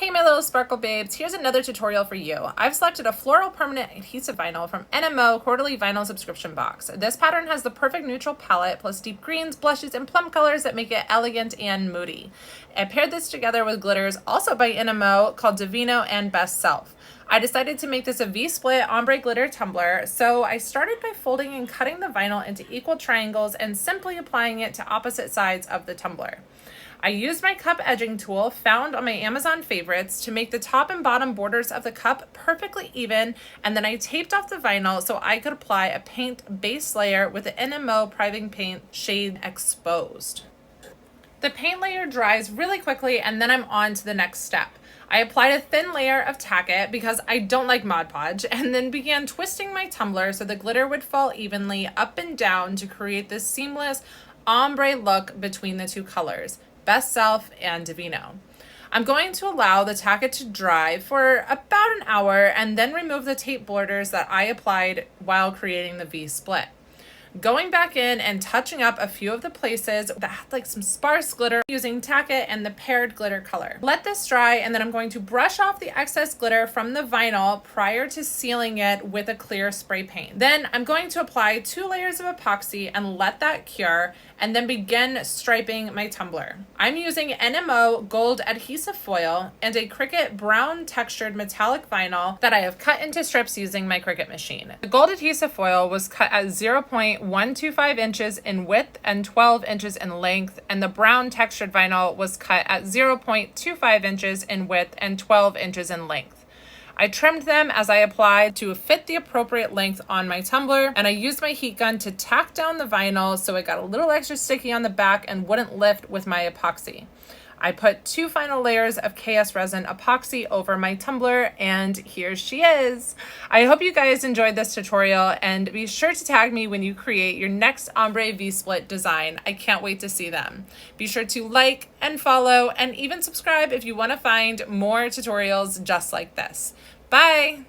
Hey my little sparkle babes, here's another tutorial for you. I've selected a floral permanent adhesive vinyl from NMO quarterly vinyl subscription box. This pattern has the perfect neutral palette plus deep greens, blushes, and plum colors that make it elegant and moody. I paired this together with glitters also by NMO called Vino and Best Self. I decided to make this a V-split ombre glitter tumbler, so I started by folding and cutting the vinyl into equal triangles and simply applying it to opposite sides of the tumbler. I used my cup edging tool found on my Amazon favorites to make the top and bottom borders of the cup perfectly even, and then I taped off the vinyl so I could apply a paint base layer with the NMO Priving Paint shade Exposed. The paint layer dries really quickly and then I'm on to the next step. I applied a thin layer of tacket because I don't like Mod Podge, and then began twisting my tumbler so the glitter would fall evenly up and down to create this seamless ombre look between the two colors, Best Self and Vino. I'm going to allow the tacket to dry for about an hour and then remove the tape borders that I applied while creating the V-split. Going back in and touching up a few of the places that had like some sparse glitter using tacket and the paired glitter color. Let this dry and then I'm going to brush off the excess glitter from the vinyl prior to sealing it with a clear spray paint. Then I'm going to apply 2 layers of epoxy and let that cure and then begin striping my tumbler. I'm using NMO gold adhesive foil and a Cricut brown textured metallic vinyl that I have cut into strips using my Cricut machine. The gold adhesive foil was cut at 0.125 inches in width and 12 inches in length, and the brown textured vinyl was cut at 0.25 inches in width and 12 inches in length. I trimmed them as I applied to fit the appropriate length on my tumbler, and I used my heat gun to tack down the vinyl so it got a little extra sticky on the back and wouldn't lift with my epoxy. I put 2 final layers of KSResin epoxy over my tumbler, and here she is. I hope you guys enjoyed this tutorial, and be sure to tag me when you create your next ombre V-split design. I can't wait to see them. Be sure to like and follow and even subscribe if you want to find more tutorials just like this. Bye!